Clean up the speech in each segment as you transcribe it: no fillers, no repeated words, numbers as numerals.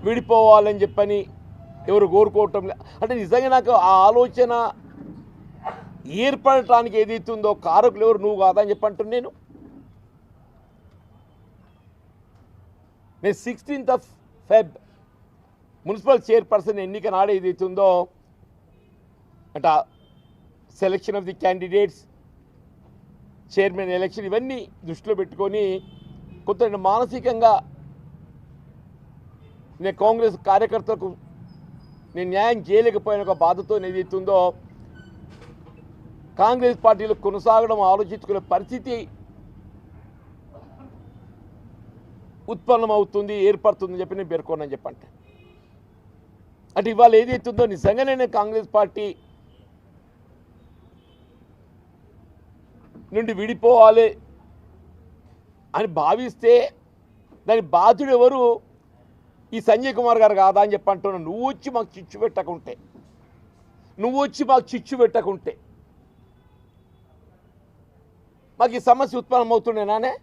విడిపోవాలని చెప్పని ఎవరు కోరుకోవటం అంటే నిజంగా నాకు ఆ ఆలోచన ఏర్పడటానికి ఏదైతుందో కారకులు ఎవరు నువ్వు కాదని చెప్పంటున్నాను నేను 16th Feb మున్సిపల్ చైర్పర్సన్ ఎన్నిక నాడు ఏదైతుందో అంటే selection of the candidates chairman election ఇవన్నీ దృష్టిలో పెట్టుకొని కొంత మానసికంగా నేను కాంగ్రెస్ కార్యకర్తలకు నేను న్యాయం చేయలేకపోయిన ఒక బాధతో ఏదైతుందో కాంగ్రెస్ పార్టీలో కొనసాగడం ఆలోచించుకునే పరిస్థితి ఉత్పన్నమవుతుంది ఏర్పడుతుందని చెప్పి నేను పేర్కొన్నాను చెప్పంటే అంటే ఇవాళ ఏదైతుందో నిజంగానే నేను కాంగ్రెస్ పార్టీ నుండి విడిపోవాలి అని భావిస్తే దాని బాధ్యుడు ఎవరు ఈ సంజయ్ కుమార్ గారు కాదా అని చెప్పంటున్నాను నువ్వు వచ్చి మాకు చిచ్చు పెట్టకుంటే మాకు ఈ సమస్య ఉత్పన్నమవుతుండేనానే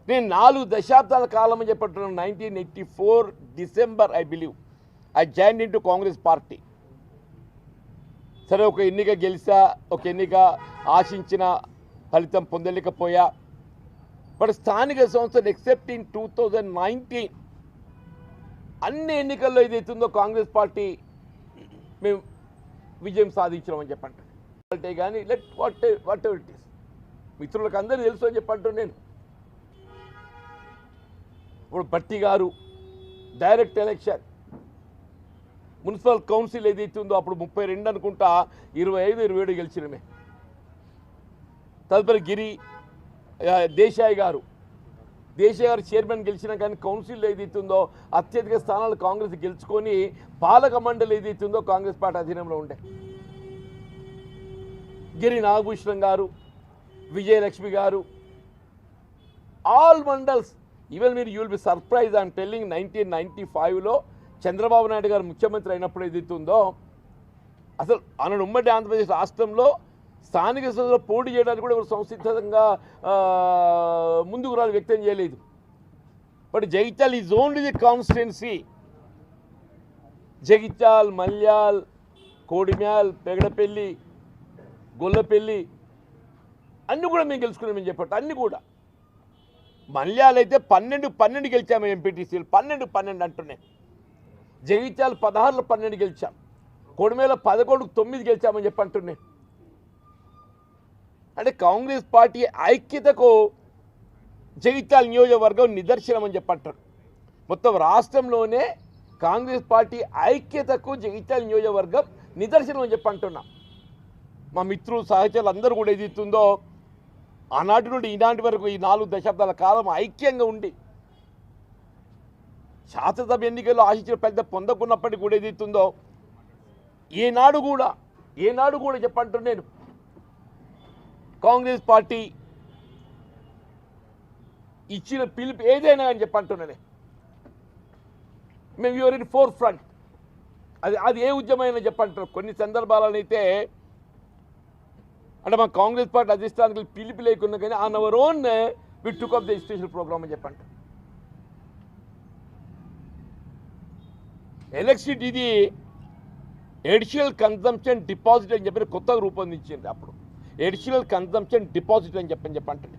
నేను 4 దశాబ్దాల కాలం అని చెప్పంటున్నాను 1984 December I believe I join in to Congress party సరే ఒక ఎన్నిక గెలిచా ఒక ఎన్నిక ఆశించిన ఫలితం పొందలేకపోయా బట్ స్థానిక సంస్థలు ఎక్సెప్ట్ ఇన్ 2019 అన్ని ఎన్నికల్లో ఏదైతుందో కాంగ్రెస్ పార్టీ మేము విజయం సాధించామని చెప్పండి అంటే కానీ let what ever it is మిత్రులకు అందరూ తెలుసు అని చెప్పంటాను నేను ఇప్పుడు భట్టి గారు డైరెక్ట్ ఎలక్షన్ మున్సిపల్ కౌన్సిల్ ఏదైతుందో అప్పుడు 32 అనుకుంటా 25-27 గెలిచినమే తదుపరి గిరి దేశాయ్ గారు చైర్మన్ గెలిచినా కానీ కౌన్సిల్ ఏదైతుందో అత్యధిక స్థానాలు కాంగ్రెస్ గెలుచుకొని పాలక మండలి ఏదైతుందో కాంగ్రెస్ పార్టీ అధీనంలో ఉండే గిరి నాగభూషణం గారు విజయలక్ష్మి గారు ఆల్ మండల్స్ ఈవెన్ మీరు you will be surprise I'm telling 1995లో చంద్రబాబు నాయుడు గారు ముఖ్యమంత్రి అయినప్పుడు ఏదైతుందో అసలు ఆనాడు ఉమ్మడి ఆంధ్రప్రదేశ్ రాష్ట్రంలో స్థానిక సంస్థలో పోటీ చేయడానికి కూడా ఎవరు సంసిద్ధంగా ముందుకు రాని వ్యక్తం చేయలేదు but Jagtial is only the constituency Jagtial Mallial Kodimial Pegadapalli Gollapalli అన్నీ కూడా మేము గెలుచుకున్నామని చెప్పట్టు అన్నీ కూడా మల్యాలు అయితే 12 గెలిచాము ఎంపీటీసీలు 12 అంటున్నాయి జగిత్యాలు 16లో 12 గెలిచాం కోడిమేల 11-9 గెలిచామని చెప్పి అంటున్నాయి అంటే కాంగ్రెస్ పార్టీ ఐక్యతకు జగిత్యాల నియోజకవర్గం నిదర్శనం అని చెప్పంటారు మొత్తం రాష్ట్రంలోనే కాంగ్రెస్ పార్టీ ఐక్యతకు జగిత్యాల నియోజకవర్గం నిదర్శనం అని చెప్పి అంటున్నా మా మిత్రులు సహచరులు అందరూ కూడా ఏదైతుందో ఆనాటి నుండి ఈనాటి వరకు ఈ 4 దశాబ్దాల కాలం ఐక్యంగా ఉండి శాసనసభ ఎన్నికల్లో ఆశించిన పెద్ద పొందకున్నప్పటికీ కూడా ఏదైతుందో ఏనాడు కూడా చెప్పంటున్నాను నేను కాంగ్రెస్ పార్టీ ఇచ్చిన పిలుపు ఏదైనా అని చెప్పంటున్నానే మేము యూఆర్ ఇన్ ఫోర్ ఫ్రంట్ అది ఏ ఉద్యమైనా చెప్పంటారు కొన్ని సందర్భాలనైతే అంటే మా కాంగ్రెస్ పార్టీ అధిష్టానానికి పిలుపు లేకున్నా కానీ on our own we took up the education programme అని చెప్పంటారు ఎలక్ట్రిసిటీ ఇది ఎడిషనల్ కన్జంప్షన్ డిపాజిట్ అని చెప్పి కొత్తగా రూపొందించింది అప్పుడు ఎడిషనల్ కన్జంప్షన్ డిపాజిట్ అని చెప్పండి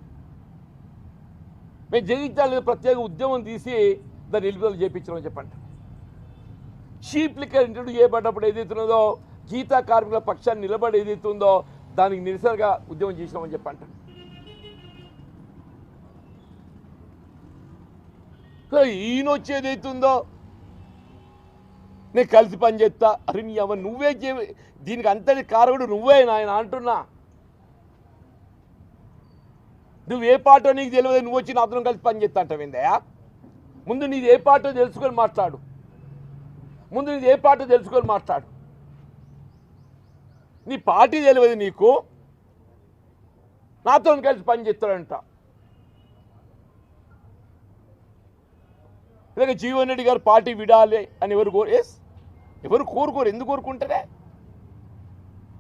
మేము జగిత్యాల ప్రత్యేక ఉద్యమం తీసి దాన్ని నిలుపుదల చేయించమని చెప్పండి చీప్ లిక్కర్ ఇంట్రడ్యూస్ చేయబడ్డప్పుడు ఏదైతున్నదో గీతా కార్మికుల పక్షాన్ని నిలబడి ఏదైతుందో దానికి నిరసనగా ఉద్యమం చేసినామని చెప్పండి ఈయన వచ్చేదైతుందో నేను కలిసి పని చేస్తా అరే నీ అవ నువ్వే దీనికి అంతటి కారకుడు నువ్వే నాయన అంటున్నా నువ్వు ఏ పార్టో నీకు తెలియదు నువ్వు వచ్చి నాతో కలిసి పని చేస్తా అంటావేందయా ముందు నీది ఏ పార్టో తెలుసుకొని మాట్లాడు నీ పార్టీ తెలియదు నీకు నాతో కలిసి పని చేస్తాడంట ఇలాగ జీవన్ రెడ్డి గారు పార్టీ విడాలి అని ఎవరు కోరుకోరు ఎందుకు కోరుకుంటారే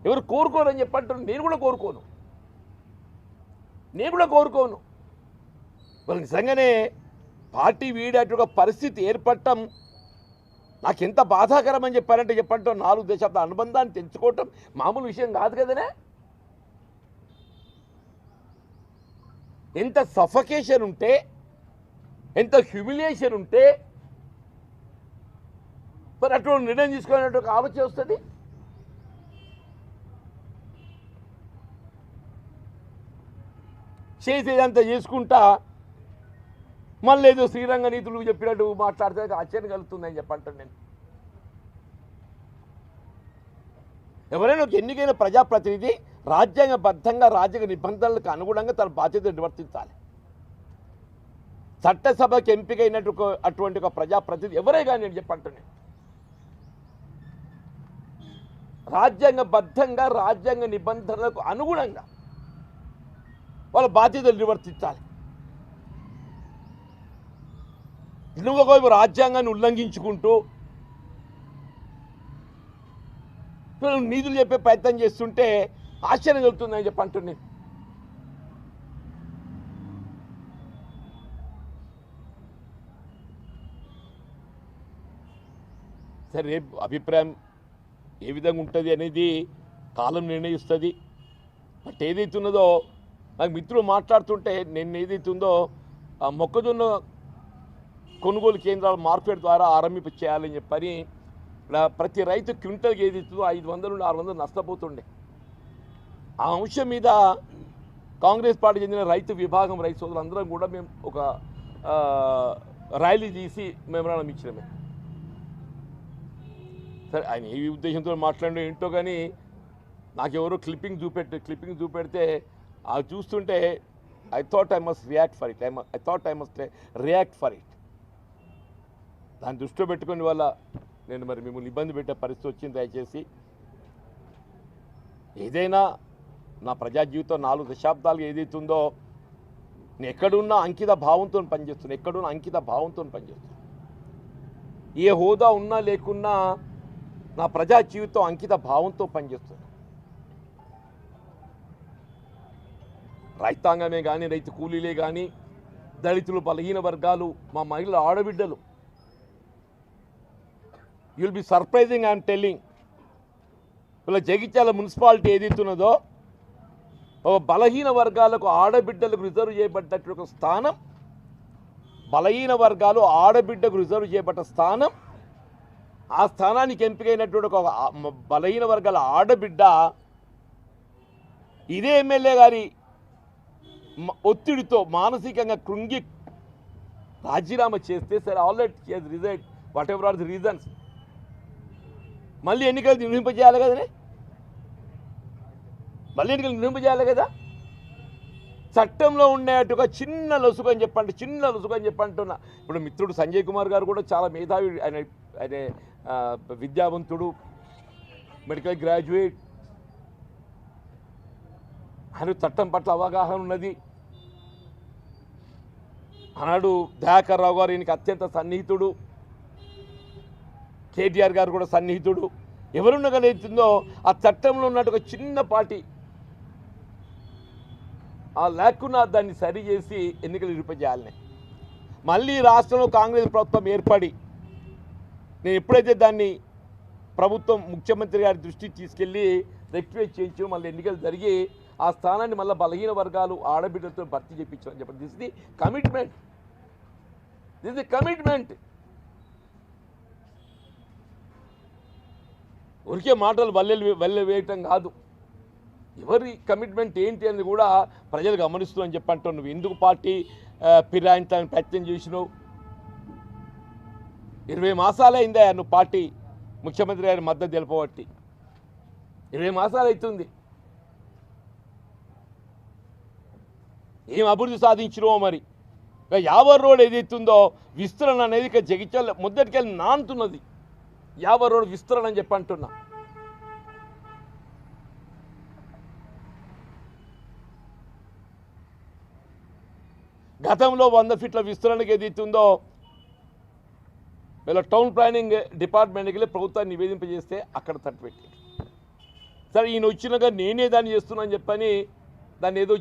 ఎవరు కోరుకోరు అని చెప్పంటారు నేను కూడా కోరుకోను వాళ్ళు నిజంగానే పార్టీ వీడేట పరిస్థితి ఏర్పడటం నాకెంత బాధాకరం అని చెప్పారంటే 4 దశాబ్దాల అనుబంధాన్ని తెంచుకోవటం మామూలు విషయం కాదు కదనే. ఎంత సఫకేషన్ ఉంటే, ఎంత హ్యూమిలియేషన్ ఉంటే మరి అటువంటి నిర్ణయం తీసుకునేటువంటి ఒక ఆలోచన వస్తుంది. చేసేదంతా చేసుకుంటా మళ్ళీ ఏదో శ్రీరంగ నీతులు చెప్పినట్టు మాట్లాడితే ఆశ్చర్యం కలుగుతుందని చెప్పంటాను నేను. ఎవరైనా ఒక ఎన్నికైన ప్రజాప్రతినిధి రాజ్యాంగబద్ధంగా రాజ్యాంగ నిబంధనలకు అనుగుణంగా తన బాధ్యత నిర్వర్తించాలి. చట్టసభకి ఎంపికైనట్టు అటువంటి ఒక ప్రజాప్రతినిధి ఎవరే కానీ నేను చెప్పంటాను నేను. రాజ్యాంగబద్ధంగా రాజ్యాంగ నిబంధనలకు అనుగుణంగా వాళ్ళ బాధ్యతలు నిర్వర్తించాలి. ఇంకొకవైపు రాజ్యాంగాన్ని ఉల్లంఘించుకుంటూ నీతులు చెప్పే ప్రయత్నం చేస్తుంటే ఆశ్చర్యం కలుగుతుందని చెప్పి అంటున్నాను. సరే, రేపు అభిప్రాయం ఏ విధంగా ఉంటుంది అనేది కాలం నిర్ణయిస్తుంది. బట్ ఏదైతున్నదో నాకు మిత్రులు మాట్లాడుతుంటే నేను ఏదైతుందో మొక్కజొన్న కొనుగోలు కేంద్రాల మార్కెట్ ద్వారా ఆరంభింప చేయాలని చెప్పని ప్రతి రైతు క్వింటల్కి ఏదైతుందో 500 నుండి 600 నష్టపోతుండే. ఆ అంశం మీద కాంగ్రెస్ పార్టీ చెందిన రైతు విభాగం రైతు సోదరులందరం కూడా మేము ఒక ర్యాలీ తీసి మెమరాండం ఇచ్చినామే. సరే, ఆయన ఏ ఉద్దేశంతో మాట్లాడడం ఏంటో కానీ నాకెవరో క్లిప్పింగ్ చూపెడితే అది చూస్తుంటే I thought I must react for it. దాన్ని దృష్టిలో పెట్టుకుని వల్ల నేను మరి మిమ్మల్ని ఇబ్బంది పెట్టే పరిస్థితి వచ్చింది. దయచేసి ఏదైనా నా ప్రజా జీవితం 4 దశాబ్దాలుగా ఏదైతుందో నేను ఎక్కడున్నా అంకిత భావంతో పనిచేస్తున్నాను. ఏ హోదా ఉన్నా లేకున్నా నా ప్రజా జీవితం అంకిత భావంతో పనిచేస్తుంది. రైతాంగమే కానీ, రైతు కూలీలే కానీ, దళితులు, బలహీన వర్గాలు, మా మహిళల ఆడబిడ్డలు, you will B surprising I'm telling. ఇలా జగిత్యాల మున్సిపాలిటీ ఏదైతున్నదో బలహీన వర్గాలకు ఆడబిడ్డలకు రిజర్వ్ చేయబడ్డట్టు ఒక స్థానం, బలహీన వర్గాలు ఆడబిడ్డకు రిజర్వ్ చేయబడ్డ స్థానం, ఆ స్థానానికి ఎంపికైనటువంటి ఒక బలహీన వర్గాల ఆడబిడ్డ ఇదే ఎమ్మెల్యే గారి ఒత్తిడితో మానసికంగా కృంగి రాజీనామా చేస్తే, సరే already resign whatever are the reasons, మళ్ళీ ఎన్నికలు నిర్వహింపజేయాలి కదా. చట్టంలో ఉండేట్టుగా చిన్న లొసుగు అని చెప్పంటున్నా. ఇప్పుడు మిత్రుడు సంజయ్ కుమార్ గారు కూడా చాలా మేధావి, ఆయన విద్యావంతుడు, మెడికల్ గ్రాడ్యుయేట్, ఆయన చట్టం పట్ల అవగాహన ఉన్నది. ఆనాడు దయాకర్ రావు గారు ఈయనకి అత్యంత సన్నిహితుడు, కేటీఆర్ గారు కూడా సన్నిహితుడు. ఎవరున్నగలుగుతుందో ఆ చట్టంలో ఉన్నట్టు ఒక చిన్న పార్టీ ఆ లేకున్నా దాన్ని సరి చేసి ఎన్నికలు నిర్వహించాలని. మళ్ళీ రాష్ట్రంలో కాంగ్రెస్ ప్రభుత్వం ఏర్పడి నేను ఎప్పుడైతే దాన్ని ప్రభుత్వం ముఖ్యమంత్రి గారి దృష్టికి తీసుకెళ్ళి రెక్టిఫై చేయించు, మళ్ళీ ఎన్నికలు జరిగి ఆ స్థానాన్ని మళ్ళీ బలహీన వర్గాలు ఆడబిడ్డలతో భర్తీ చేయించామని చెప్పండి. This the commitment. ఊరికే మాటలు వల్లె వేయటం కాదు. ఎవరి కమిట్మెంట్ ఏంటి అని కూడా ప్రజలు గమనిస్తున్నారని చెప్పంటావు. నువ్వు ఎందుకు పార్టీ ఫిరాయించాలని ప్రయత్నం చేసినావు? 20 మాసాలే అయిందా నువ్వు పార్టీ ముఖ్యమంత్రి గారి మద్దతు తెలపబట్టి? 20 మాసాలు అవుతుంది. ఏం అభివృద్ధి సాధించినవో మరి. యావర్ రోడ్ ఏదైతుందో విస్తరణ అనేది ఇక జగిత్యాల మొదటికెళ్ళి నానుతున్నది. యావర్ రోడ్ విస్తరణ అని చెప్పంటున్నా. గతంలో 100 ఫీట్ల విస్తరణకు ఏదైతుందో వీళ్ళ టౌన్ ప్లానింగ్ డిపార్ట్మెంట్కి వెళ్ళి ప్రభుత్వాన్ని నివేదింపజేస్తే అక్కడ తట్టుపెట్టి, సరే ఈయన వచ్చినాక నేనే దాన్ని చేస్తున్నా అని చెప్పని దాన్ని ఏదో